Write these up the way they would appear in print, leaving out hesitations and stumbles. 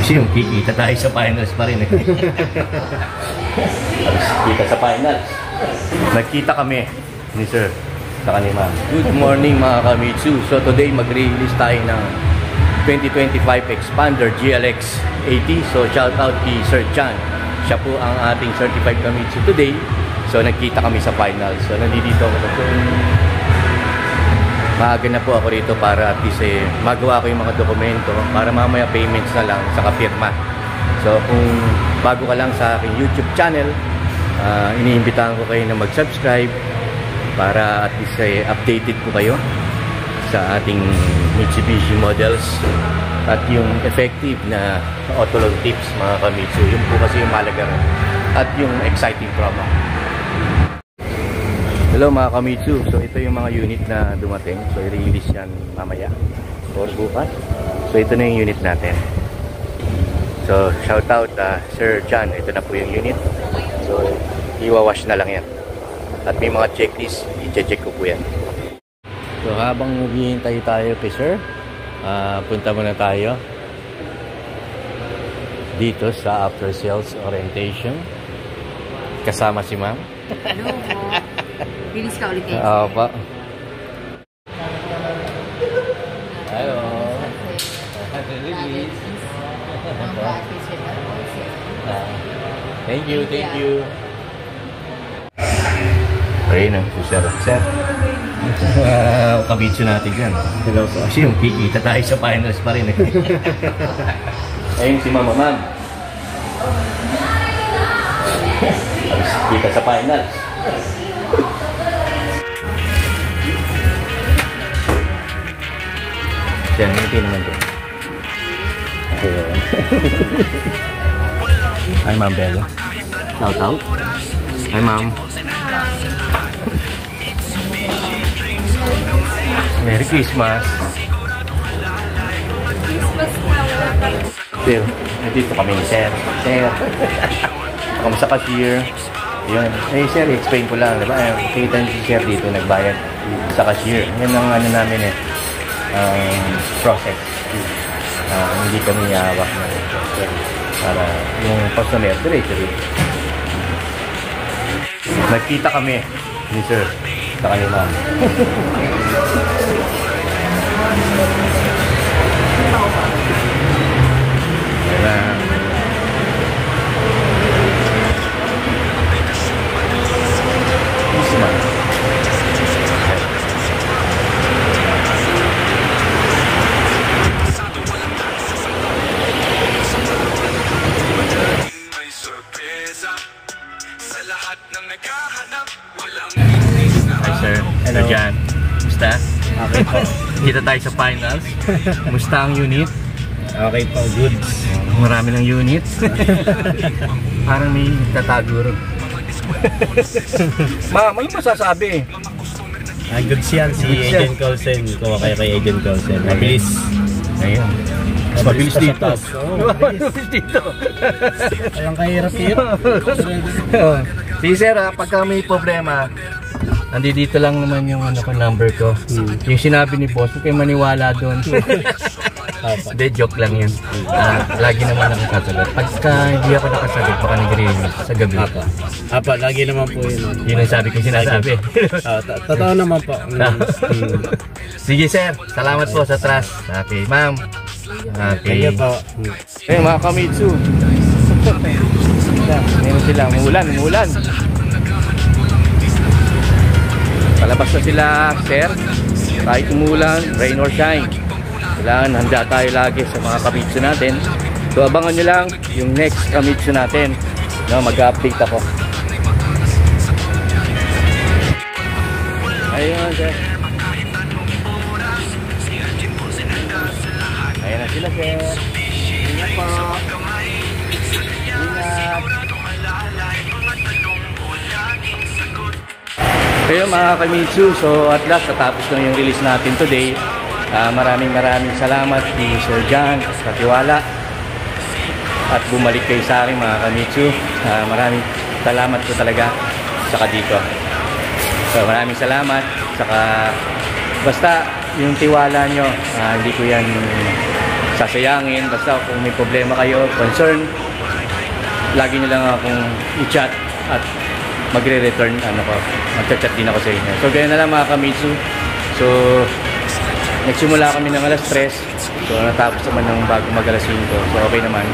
Kasi yung kikita tayo sa finals pa rin eh. Kita sa finals. Nagkita kami ni Sir sa kanima. Good morning mga Kamitsu. So today mag-release tayo ng 2025 Expander GLX 80. So shout out kay Sir John. Siya po ang ating certified Kamitsu today. So nagkita kami sa finals. So nandito ako na po. Maaga na po ako rito para at least magawa ko yung mga dokumento para mamaya payments na lang sa kapirma. So kung bago ka lang sa aking YouTube channel, iniimbitahan ko kayo na mag-subscribe para at least updated po kayo sa ating Mitsubishi models at yung effective na auto load tips mga Kamitsu. Yung po kasi yung malaga at yung exciting promo. Hello mga Kamitsu, so ito yung mga unit na dumating. So i-release yan mamaya or bukas. So ito na yung unit natin. So shout out Sir John, ito na po yung unit. So iwawash na lang yan. At may mga checklist, i-check ko po yan. So habang naghihintay tayo kay Sir, punta muna tayo dito sa after sales orientation. Kasama si Ma'am. Hello po. Bilis ka ulit eh. Oo pa. Hello. Thank you, thank you. Ayun na, Sir. Sir. Kabitso natin yan. Hello po. Kasi yung kikita tayo sa finals pa rin eh. Ayun si Mama Ma'am. Kita sa finals. Yan, hindi naman din. Okay. Hi, Ma'am Bella. Shout out. Hi, Ma'am. Merry Christmas. Sir, nandito kami ni Sir. Sir. Kami sa cashier. Yun. Eh, Sir, explain ko lang. Diba? Kita ni Sir dito, nagbayad sa cashier. Yan ang ano namin eh. Process. Hindi kami hawak na para yung customer diretso. Nagkita kami ni Sir sa kanila. Hello Jan, musta? Okay po. Kita tayo sa finals. Musta ang unit? Okay po, good. Marami ng unit. Parang may tatago rin. Ma'am, ano masasabi? Goods yan, si Agent Colson. Kuha kayo kay Agent Colson. Mabilis. Ayun. Mabilis dito. Mabilis dito. Walang kahirap yun. Si Sir, pagka may problema, nandito lang naman yung number ko. Yung sinabi ni boss, huwag kayong maniwala doon. Hindi, joke lang yun. Lagi naman ako kasagot. Pagka hindi ako nakasagot, baka nag-release sa gabi. Apa, lagi naman po yun. Yun ang sabi ko, sinasabi. Totoo naman po. Sige sir, salamat po sa trust. Okay, ma'am. Okay. Thank you po. Eh mga Kamitsu. Meron sila, umulan. Palabas na sila, sir. Kahit umulan, rain or shine. Kailangan handa tayo lagi sa mga Kamitsu natin. So abangan nyo lang yung next Kamitsu natin. No, mag-update ako. Ayun, sir. Ayan na sila, sir. Ingat po. Ingat. Kaya mga Kamitsu, so at last natapos na yung release natin today. Maraming salamat kay Sir John sa tiwala at bumalik kayo sa akin mga Kamitsu. Maraming salamat po talaga saka dito. So maraming salamat saka basta yung tiwala nyo, hindi ko yan sasayangin. Basta kung may problema kayo, concern, lagi nyo lang akong i-chat at magre-return, magchat-chat din ako sa inyo. So, ganyan na lang mga kamitsu. So, nagsimula kami ng alas 3. So, natapos naman ng bago mag-alas 5. So, okay naman.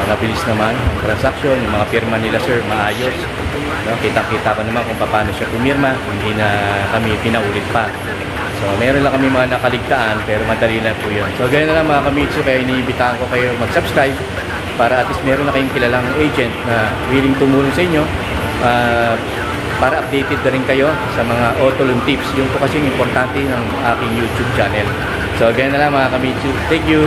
Mabilis naman ang transaction, yung mga pirma nila sir, maayos. No? Kita-kita ko naman kung paano siya pumirma, hindi na kami pinaulit pa. So, meron lang kami mga nakaligtaan, pero madali lang po yun. So, ganyan na lang mga kamitsu, kaya iniibitahan ko kayo mag-subscribe para at least meron na kayong kilalang agent na willing tumulong sa inyo para updated na rin kayo sa mga auto loan tips. Yung po kasi importante ng aking YouTube channel. So, ganyan na lang mga kamitsu. Thank you!